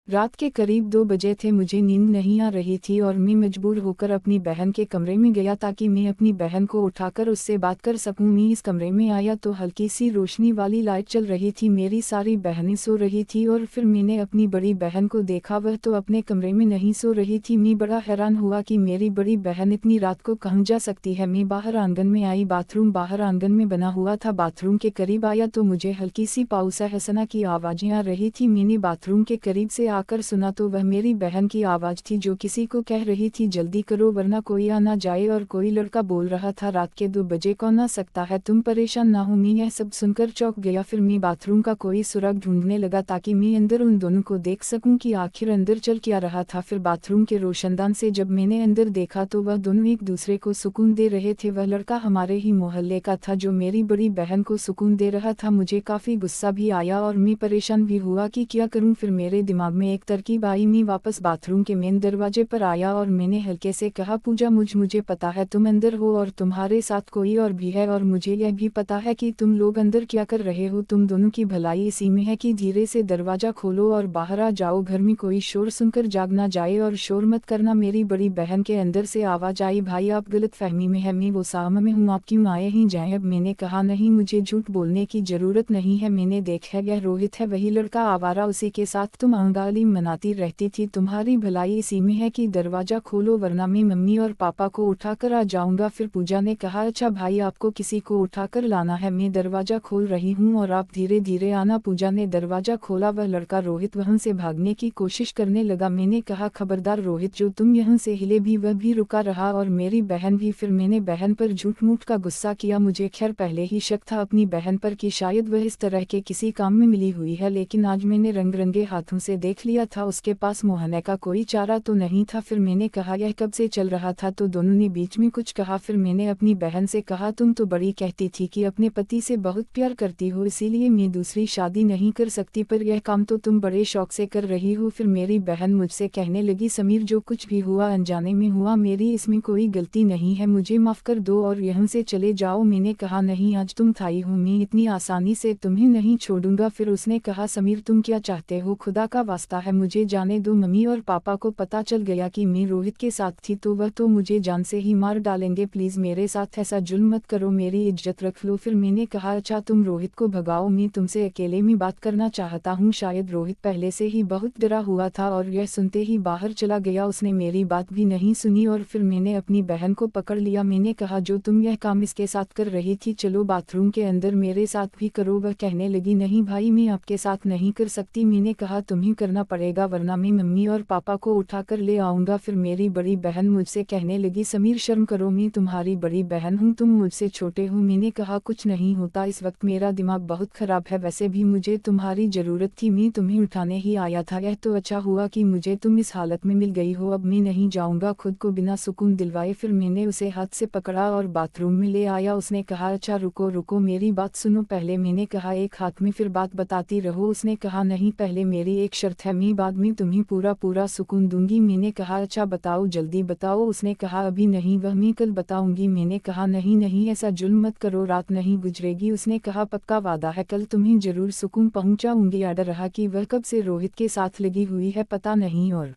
रात के करीब 2 बजे थे। मुझे नींद नहीं आ रही थी और मैं मजबूर होकर अपनी बहन के कमरे में गया ताकि मैं अपनी बहन को उठाकर उससे बात कर सकूं। मैं इस कमरे में आया तो हल्की सी रोशनी वाली लाइट चल रही थी। मेरी सारी बहनें सो रही थी और फिर मैंने अपनी बड़ी बहन को देखा, वह तो अपने कमरे में नहीं सो रही थी। मैं बड़ा हैरान हुआ कि मेरी बड़ी बहन इतनी रात को कहाँ जा सकती है। मैं बाहर आंगन में आई। बाथरूम बाहर आंगन में बना हुआ था। बाथरूम के करीब आया तो मुझे हल्की सी पाउसा हसना की आवाज़ें आ रही थी। मैंने बाथरूम के करीब से आकर सुना तो वह मेरी बहन की आवाज़ थी जो किसी को कह रही थी, जल्दी करो वरना कोई आ ना जाए। और कोई लड़का बोल रहा था, रात के 2 बजे कौन आ सकता है, तुम परेशान ना हो। मैं यह सब सुनकर चौंक गया। फिर मैं बाथरूम का कोई सुराग ढूंढने लगा ताकि मैं अंदर उन दोनों को देख सकूं कि आखिर अंदर चल क्या रहा था। फिर बाथरूम के रोशनदान से जब मैंने अंदर देखा तो वह दोनों एक दूसरे को सुकून दे रहे थे। वह लड़का हमारे ही मोहल्ले का था जो मेरी बड़ी बहन को सुकून दे रहा था। मुझे काफ़ी गुस्सा भी आया और मैं परेशान भी हुआ कि क्या करूं। फिर मेरे दिमाग में एक तरकीब आई। मैं वापस बाथरूम के मेन दरवाजे पर आया और मैंने हल्के से कहा, पूजा मुझे पता है तुम अंदर हो और तुम्हारे साथ कोई और भी है, और मुझे यह भी पता है कि तुम लोग अंदर क्या कर रहे हो। तुम दोनों की भलाई इसी में है कि धीरे से दरवाजा खोलो और बाहर आ जाओ। घर में कोई शोर सुनकर जाग ना जाए और शोर मत करना। मेरी बड़ी बहन के अंदर से आवाज आई, भाई आप गलत फहमी में है, मैं वो साम में हूँ, आप क्यों आए ही जाए। अब मैंने कहा, नहीं मुझे झूठ बोलने की जरूरत नहीं है, मैंने देखा यह रोहित है, वही लड़का आवारा, उसी के साथ तुम अंगाली मनाती रहती थी। तुम्हारी भलाई इसी में है कि दरवाजा खोलो वरना मैं मम्मी और पापा को उठाकर आ जाऊंगा। फिर पूजा ने कहा, अच्छा भाई आपको किसी को उठाकर लाना है, मैं दरवाजा खोल रही हूँ और आप धीरे धीरे आना। पूजा ने दरवाजा खोला। वह लड़का रोहित वहां से भागने की कोशिश करने लगा। मैंने कहा, खबरदार रोहित, जो तुम यहाँ से हिले भी। वह भी रुका रहा और मेरी बहन भी। फिर मैंने बहन पर झूठ मूठ का गुस्सा किया। मुझे खैर पहले ही शक था अपनी बहन पर कि शायद वह इस तरह के किसी काम में मिली हुई है, लेकिन आज मैंने रंगरंगे हाथों से देख लिया था उसके पास मोहने का कोई चारा तो नहीं था। फिर मैंने कहा, यह कब से चल रहा था, तो दोनों ने बीच में कुछ कहा। फिर मैंने अपनी बहन से कहा, तुम तो बड़ी कहती थी कि अपने पति से बहुत प्यार करती हो, इसीलिए मैं दूसरी शादी नहीं कर सकती, पर यह काम तो तुम बड़े शौक से कर रही हो। फिर मेरी बहन मुझसे कहने लगी, समीर जो कुछ भी हुआ अनजाने में हुआ, मेरी इसमें कोई गलती नहीं है, मुझे माफ कर दो और यहाँ से चले जाओ। मैंने कहा, नहीं आज तुम थाई हो, मैं इतनी आसानी से तुम्हें नहीं छोड़ूंगा। फिर उसने कहा, समीर तुम क्या चाहते हो, खुदा का वास्ता है मुझे जाने दो। मम्मी और पापा को पता चल गया कि मैं रोहित के साथ थी तो वह तो मुझे जान से ही मार डालेंगे, प्लीज मेरे साथ ऐसा जुल्म मत करो, मेरी इज्जत रख लो। फिर मैंने कहा, अच्छा तुम रोहित को भगाओ, मैं तुमसे अकेले में बात करना चाहता हूँ। शायद रोहित पहले से ही बहुत डरा हुआ था और यह सुनते ही बाहर चला गया। उसने मेरी बात भी नहीं सुनी और फिर मैंने अपनी बहन को पकड़ लिया। मैंने कहा, जो तुम यह काम इसके साथ कर रही थी, चलो बाथरूम के अंदर मेरे साथ भी करो। वह कहने लगी, नहीं भाई मैं आपके साथ नहीं कर सकती। मैंने कहा, तुम्हें करना पड़ेगा वरना मैं मम्मी और पापा को उठाकर ले आऊंगा। फिर मेरी बड़ी बहन मुझसे कहने लगी, समीर शर्म करो, मैं तुम्हारी बड़ी बहन हूँ, तुम मुझसे छोटे हो। मैंने कहा, कुछ नहीं होता, इस वक्त मेरा दिमाग बहुत खराब है, वैसे भी मुझे तुम्हारी जरूरत थी, मैं तुम्हें उठाने ही आया था। यह तो अच्छा हुआ कि मुझे तुम इस हालत में मिल गई हो, अब मैं नहीं जाऊंगा खुद को बिना सुकून दिलवाए। फिर मैंने उसे हाथ से पकड़ा और बाथरूम में ले आया। उसने कहा, अच्छा रुको रुको मेरी बात सुनो पहले। मैंने कहा, एक हाथ में, फिर बात बताती रहो। उसने कहा, नहीं पहले मेरी एक शर्त है, मैं बाद में तुम्हें पूरा सुकून दूंगी। मैंने कहा, अच्छा बताओ जल्दी बताओ। उसने कहा, अभी नहीं, वह मैं कल बताऊंगी। मैंने कहा, नहीं नहीं ऐसा जुल्म मत करो, रात नहीं गुजरेगी। उसने कहा, पक्का वादा है, कल तुम्हें जरूर सुकून पहुंचाऊंगी। डर रहा कि वह कब से रोहित के साथ लगी हुई है पता नहीं, और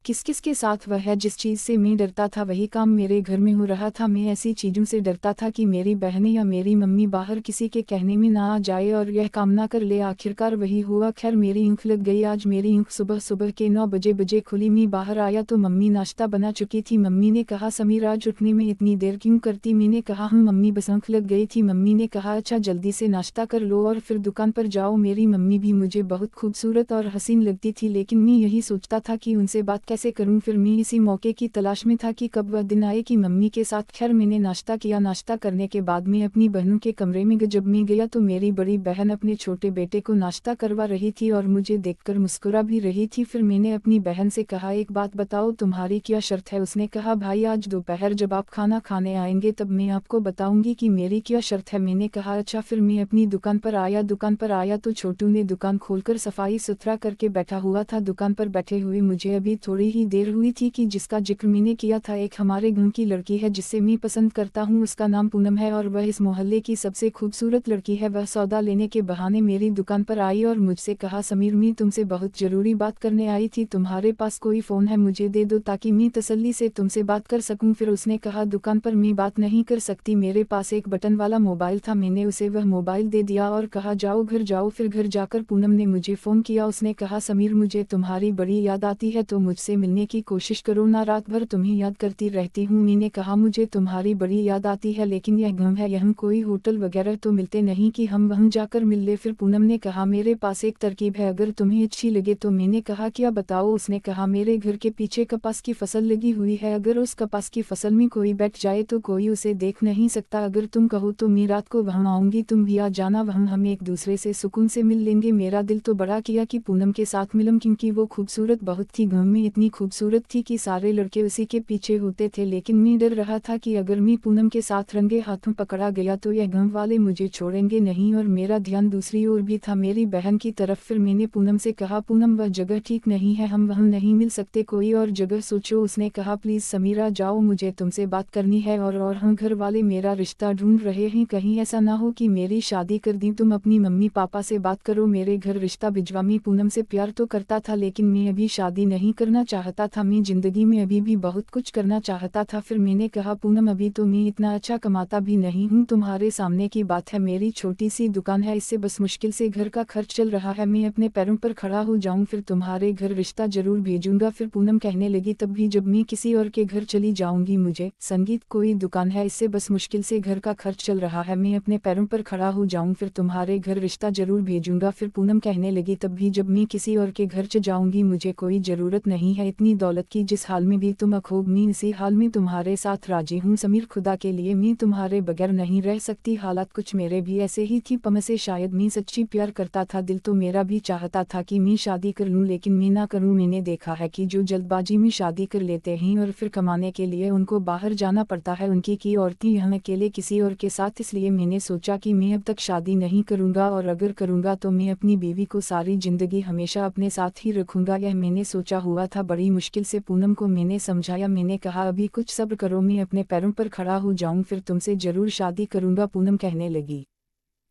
किस किस के साथ वह है। जिस चीज़ से मैं डरता था वही काम मेरे घर में हो रहा था। मैं ऐसी चीज़ों से डरता था कि मेरी बहनें या मेरी मम्मी बाहर किसी के कहने में ना आ जाए और यह काम ना कर ले। आखिरकार वही हुआ। खैर मेरी ऊँख लग गई। आज मेरी ऊँख सुबह सुबह के 9 बजे खुली। मैं बाहर आया तो मम्मी नाश्ता बना चुकी थी। मम्मी ने कहा, समीर आज उठने में इतनी देर क्यों करती। मैंने कहा, मम्मी बस ऊँख लग गई थी। मम्मी ने कहा, अच्छा जल्दी से नाश्ता कर लो और फिर दुकान पर जाओ। मेरी मम्मी भी मुझे बहुत खूबसूरत और हसीन लगती थी, लेकिन मैं यही सोचता था कि उनसे बात कैसे करूं। फिर मैं इसी मौके की तलाश में था कि कब वह दिन आए कि मम्मी के साथ। खैर मैंने नाश्ता किया। नाश्ता करने के बाद मैं अपनी बहनों के कमरे में जब मैं गया तो मेरी बड़ी बहन अपने छोटे बेटे को नाश्ता करवा रही थी और मुझे देखकर मुस्कुरा भी रही थी। फिर मैंने अपनी बहन से कहा, एक बात बताओ तुम्हारी क्या शर्त है। उसने कहा, भाई आज दोपहर जब आप खाना खाने आएंगे तब मैं आपको बताऊंगी कि मेरी क्या शर्त है। मैंने कहा, अच्छा। फिर मैं अपनी दुकान पर आया तो छोटू ने दुकान खोलकर सफाई सुथरा करके बैठा हुआ था। दुकान पर बैठे हुए मुझे अभी थोड़ी थोड़ी ही देर हुई थी कि जिसका जिक्र मैंने किया था, एक हमारे गांव की लड़की है जिससे मैं पसंद करता हूँ। उसका नाम पूनम है और वह इस मोहल्ले की सबसे खूबसूरत लड़की है। वह सौदा लेने के बहाने मेरी दुकान पर आई और मुझसे कहा, समीर मैं तुमसे बहुत जरूरी बात करने आई थी, तुम्हारे पास कोई फ़ोन है मुझे दे दो ताकि मैं तसल्ली से तुमसे बात कर सकूं। फिर उसने कहा, दुकान पर मैं बात नहीं कर सकती, मेरे पास एक बटन वाला मोबाइल था। मैंने उसे वह मोबाइल दे दिया और कहा, जाओ घर जाओ। फिर घर जाकर पूनम ने मुझे फ़ोन किया। उसने कहा, समीर मुझे तुम्हारी बड़ी याद आती है तो मुझसे मिलने की कोशिश करो ना, रात भर तुम्हें याद करती रहती हूँ। मैंने कहा, मुझे तुम्हारी बड़ी याद आती है लेकिन यह गाँव है, यहाँ कोई होटल वगैरह तो मिलते नहीं कि हम वहाँ जाकर मिल ले। फिर पूनम ने कहा, मेरे पास एक तरकीब है, अगर तुम्हें अच्छी लगे तो। मैंने कहा, क्या बताओ। उसने कहा, मेरे घर के पीछे कपास की फसल लगी हुई है, अगर उस कपास की फसल में कोई बैठ जाए तो कोई उसे देख नहीं सकता। अगर तुम कहो तो मैं रात को वहाँ आऊंगी, तुम भी आ जाना, वहाँ हम एक दूसरे से सुकून से मिल लेंगे। मेरा दिल तो बड़ा किया कि पूनम के साथ मिलूं क्योंकि वो खूबसूरत बहुत थी, गाँव में इतनी खूबसूरत थी कि सारे लड़के उसी के पीछे होते थे। लेकिन मैं डर रहा था कि अगर मैं पूनम के साथ रंगे हाथों पकड़ा गया तो यह गाँव वाले मुझे छोड़ेंगे नहीं, और मेरा ध्यान दूसरी ओर भी था, मेरी बहन की तरफ। फिर मैंने पूनम से कहा, पूनम वह जगह ठीक नहीं है, हम वहाँ नहीं मिल सकते, कोई और जगह सोचो। उसने कहा, प्लीज़ समीरा जाओ, मुझे तुमसे बात करनी है। और हम घर वाले मेरा रिश्ता ढूंढ रहे हैं, कहीं ऐसा ना हो कि मेरी शादी कर दी। तुम अपनी मम्मी पापा से बात करो, मेरे घर रिश्ता भिजवा। मैं पूनम से प्यार तो करता था लेकिन मैं अभी शादी नहीं करना चाहता था, मैं जिंदगी में अभी भी बहुत कुछ करना चाहता था। फिर मैंने कहा, पूनम अभी तो मैं इतना अच्छा कमाता भी नहीं हूँ, तुम्हारे सामने की बात है, मेरी छोटी सी दुकान है, इससे बस मुश्किल से घर का खर्च चल रहा है, मैं अपने पैरों पर खड़ा हो जाऊं फिर तुम्हारे घर रिश्ता जरूर भेजूंगा। फिर पूनम कहने लगी, तब भी जब मैं किसी और के घर चली जाऊंगी, मुझे संगीत कोई दुकान है, इससे बस मुश्किल से घर का खर्च चल रहा है, मैं अपने पैरों पर खड़ा हो जाऊं फिर तुम्हारे घर रिश्ता जरूर भेजूंगा। फिर पूनम कहने लगी, तब भी जब मैं किसी और के घर जाऊंगी, मुझे कोई जरूरत नहीं है इतनी दौलत की, जिस हाल में भी तुम अखूब, मैं इसी हाल में तुम्हारे साथ राजी हूँ। समीर खुदा के लिए मैं तुम्हारे बगैर नहीं रह सकती, हालात कुछ मेरे भी ऐसे ही थी, पमसे शायद मैं सच्ची प्यार करता था, दिल तो मेरा भी चाहता था कि मैं शादी कर लूं लेकिन मैं ना करूं। मैंने देखा है कि जो जल्दबाजी में शादी कर लेते हैं और फिर कमाने के लिए उनको बाहर जाना पड़ता है, उनकी की औरतें यहाँ अकेले किसी और के साथ, इसलिए मैंने सोचा कि मैं अब तक शादी नहीं करूंगा, और अगर करूंगा तो मैं अपनी बीवी को सारी जिंदगी हमेशा अपने साथ ही रखूंगा। यह मैंने सोचा हुआ था। बड़ी मुश्किल से पूनम को मैंने समझाया, मैंने कहा, अभी कुछ सब्र करो, मैं अपने पैरों पर खड़ा हो जाऊं फिर तुमसे जरूर शादी करूंगा। पूनम कहने लगी,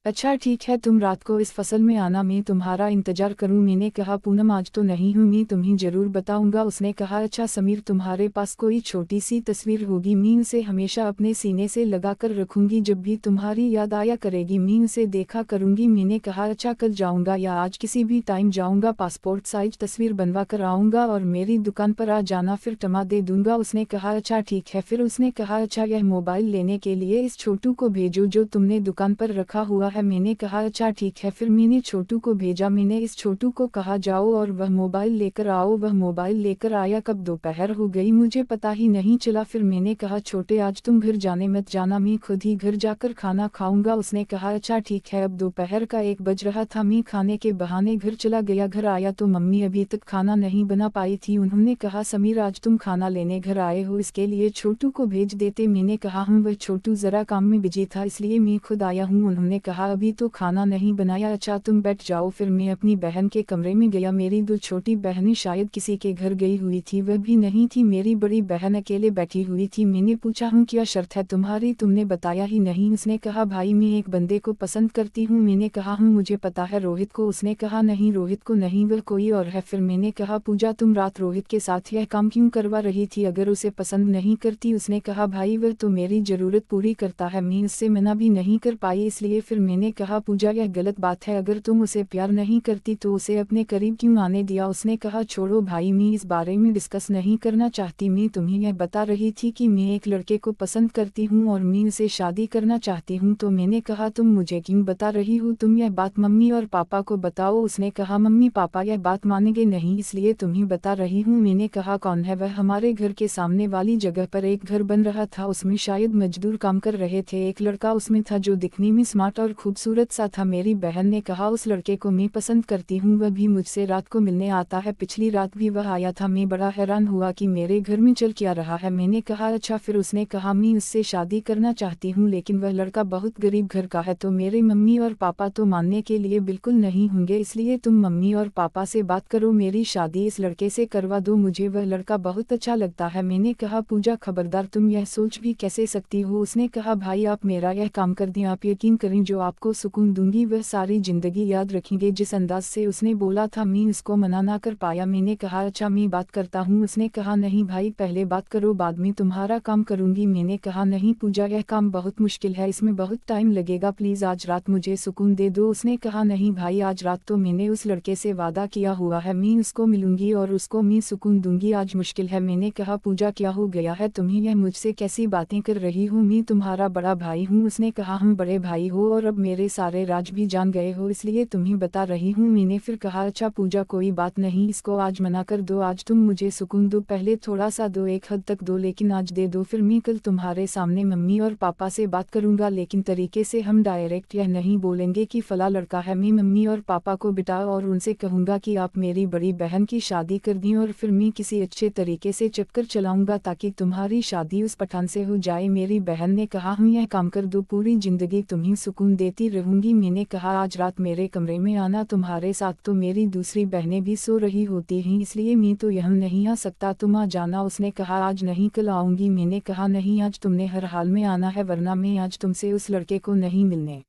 अच्छा ठीक है, तुम रात को इस फसल में आना, मैं तुम्हारा इंतजार करूं। मैंने कहा, पूनम आज तो नहीं हूं, मैं तुम्हें जरूर बताऊंगा। उसने कहा, अच्छा समीर तुम्हारे पास कोई छोटी सी तस्वीर होगी, मैं उसे हमेशा अपने सीने से लगा कर रखूंगी, जब भी तुम्हारी याद आया करेगी मैं उसे देखा करूंगी। मैंने कहा, अच्छा कल जाऊंगा या आज किसी भी टाइम जाऊंगा, पासपोर्ट साइज तस्वीर बनवा कर आऊंगा और मेरी दुकान पर आ जाना, फिर टमा दे दूंगा। उसने कहा, अच्छा ठीक है। फिर उसने कहा, अच्छा यह मोबाइल लेने के लिए इस छोटू को भेजो जो तुमने दुकान पर रखा हुआ है। मैंने कहा, अच्छा ठीक है। फिर मैंने छोटू को भेजा, मैंने इस छोटू को कहा, जाओ और वह मोबाइल लेकर आओ। वह मोबाइल लेकर आया, कब दोपहर हो गई मुझे पता ही नहीं चला। फिर मैंने कहा, छोटे आज तुम घर जाने मत जाना, मैं खुद ही घर जाकर खाना खाऊंगा। उसने कहा, अच्छा ठीक है। अब दोपहर का 1 बज रहा था, मैं खाने के बहाने घर चला गया। घर आया तो मम्मी अभी तक खाना नहीं बना पाई थी। उन्होंने कहा, समीर आज तुम खाना लेने घर आए हो, इसके लिए छोटू को भेज देते। मैंने कहा, वह छोटू जरा काम में बिजी था इसलिए मैं खुद आया हूँ। उन्होंने कहा, अभी तो खाना नहीं बनाया, अच्छा तुम बैठ जाओ। फिर मैं अपनी बहन के कमरे में गया, मेरी 2 छोटी बहनें शायद किसी के घर गई हुई थी, वह भी नहीं थी, मेरी बड़ी बहन अकेले बैठी हुई थी। मैंने पूछा, हूँ क्या शर्त है तुम्हारी, तुमने बताया ही नहीं। उसने कहा, भाई मैं एक बंदे को पसंद करती हूँ। मैंने कहा, मुझे पता है, रोहित को। उसने कहा, नहीं रोहित को नहीं, वह कोई और है। फिर मैंने कहा, पूजा तुम रात रोहित के साथ यह काम क्यों करवा रही थी, अगर उसे पसंद नहीं करती। उसने कहा, भाई वह तो मेरी जरूरत पूरी करता है, मैं उससे मना भी नहीं कर पाई इसलिए। फिर मैंने कहा, पूजा यह गलत बात है, अगर तुम उसे प्यार नहीं करती तो उसे अपने करीब क्यों आने दिया। उसने कहा, छोड़ो भाई, मैं इस बारे में डिस्कस नहीं करना चाहती, मैं तुम्हें यह बता रही थी कि मैं एक लड़के को पसंद करती हूँ और मैं उसे शादी करना चाहती हूँ। तो मैंने कहा, तुम मुझे क्यों बता रही हो, तुम यह बात मम्मी और पापा को बताओ। उसने कहा, मम्मी पापा यह बात मानेंगे नहीं इसलिए तुम्हें बता रही हूँ। मैंने कहा, कौन है वह। हमारे घर के सामने वाली जगह पर एक घर बन रहा था, उसमें शायद मजदूर काम कर रहे थे, एक लड़का उसमें था जो दिखने में स्मार्ट और खूबसूरत सा था। मेरी बहन ने कहा उस लड़के को मैं पसंद करती हूँ, वह भी मुझसे रात को मिलने आता है, पिछली रात भी वह आया था। मैं बड़ा हैरान हुआ कि मेरे घर में चल क्या रहा है। मैंने कहा अच्छा, फिर उसने कहा मैं उससे शादी करना चाहती हूँ लेकिन वह लड़का बहुत गरीब घर का है, तो मेरे मम्मी और पापा तो मानने के लिए बिल्कुल नहीं होंगे, इसलिए तुम मम्मी और पापा से बात करो, मेरी शादी इस लड़के से करवा दो, मुझे वह लड़का बहुत अच्छा लगता है। मैंने कहा पूजा खबरदार, तुम यह सोच भी कैसे सकती हो। उसने कहा भाई आप मेरा यह काम कर दें, आप यकीन करें जो आपको सुकून दूंगी वह सारी जिंदगी याद रखेंगे। जिस अंदाज से उसने बोला था मैं उसको मना ना कर पाया। मैंने कहा अच्छा मैं बात करता हूँ। उसने कहा नहीं भाई पहले बात करो, बाद में तुम्हारा काम करूंगी। मैंने कहा नहीं पूजा यह काम बहुत मुश्किल है, इसमें बहुत टाइम लगेगा, प्लीज आज रात मुझे सुकून दे दो। उसने कहा नहीं भाई आज रात तो मैंने उस लड़के से वादा किया हुआ है, मैं उसको मिलूंगी और उसको मैं सुकून दूंगी, आज मुश्किल है। मैंने कहा पूजा क्या हो गया है तुम्हें, यह मुझसे कैसी बातें कर रही हूँ, मैं तुम्हारा बड़ा भाई हूँ। उसने कहा हम बड़े भाई हो और अब मेरे सारे राज भी जान गए हो, इसलिए तुम्हें बता रही हूँ। मैंने फिर कहा अच्छा पूजा कोई बात नहीं, इसको आज मना कर दो, आज तुम मुझे सुकून दो, पहले थोड़ा सा दो, एक हद तक दो लेकिन आज दे दो, फिर मैं कल तुम्हारे सामने मम्मी और पापा से बात करूंगा, लेकिन तरीके से हम डायरेक्ट यह नहीं बोलेंगे कि फला लड़का है। मैं मम्मी और पापा को बिठाओ और उनसे कहूंगा कि आप मेरी बड़ी बहन की शादी कर दी और फिर मैं किसी अच्छे तरीके से चक्कर चलाऊंगा ताकि तुम्हारी शादी उस पठान से हो जाए। मेरी बहन ने कहा हम यह काम कर दो, पूरी जिंदगी तुम्हें सुकून देती रहूंगी। मैंने कहा आज रात मेरे कमरे में आना, तुम्हारे साथ तो मेरी दूसरी बहनें भी सो रही होती हैं, इसलिए मैं तो यहाँ नहीं आ सकता, तुम आ जाना। उसने कहा आज नहीं कल आऊंगी। मैंने कहा नहीं आज तुमने हर हाल में आना है, वरना मैं आज तुमसे उस लड़के को नहीं मिलने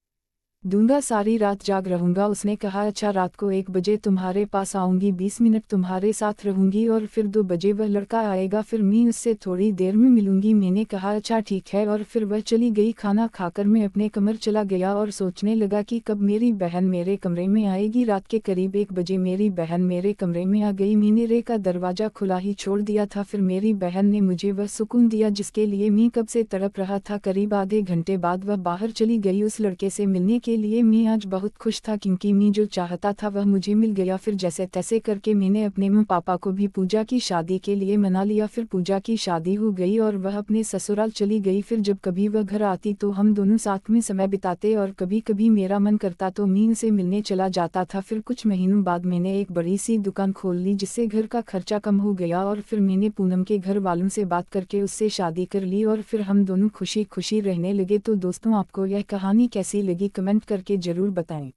दूंगा, सारी रात जाग रहूंगा। उसने कहा अच्छा रात को 1 बजे तुम्हारे पास आऊंगी, 20 मिनट तुम्हारे साथ रहूंगी और फिर 2 बजे वह लड़का आएगा, फिर मैं उससे थोड़ी देर में मिलूंगी। मैंने कहा अच्छा ठीक है और फिर वह चली गई। खाना खाकर मैं अपने कमर चला गया और सोचने लगा कि कब मेरी बहन मेरे कमरे में आएगी। रात के करीब 1 बजे मेरी बहन मेरे कमरे में आ गई। मैंने रे का दरवाजा खुला ही छोड़ दिया था, फिर मेरी बहन ने मुझे वह सुकून दिया जिसके लिए मैं कब से तड़प रहा था। करीब आधे घंटे बाद वह बाहर चली गई उस लड़के से मिलने के लिए। मैं आज बहुत खुश था क्योंकि मैं जो चाहता था वह मुझे मिल गया। फिर जैसे तैसे करके मैंने अपने माँ पापा को भी पूजा की शादी के लिए मना लिया। फिर पूजा की शादी हो गई और वह अपने ससुराल चली गई। फिर जब कभी वह घर आती तो हम दोनों साथ में समय बिताते और कभी कभी मेरा मन करता तो मैं उनसे मिलने चला जाता था। फिर कुछ महीनों बाद मैंने एक बड़ी सी दुकान खोल ली जिससे घर का खर्चा कम हो गया और फिर मैंने पूनम के घर वालों से बात करके उससे शादी कर ली और फिर हम दोनों खुशी खुशी रहने लगे। तो दोस्तों आपको यह कहानी कैसी लगी कमेंट करके जरूर बताएं।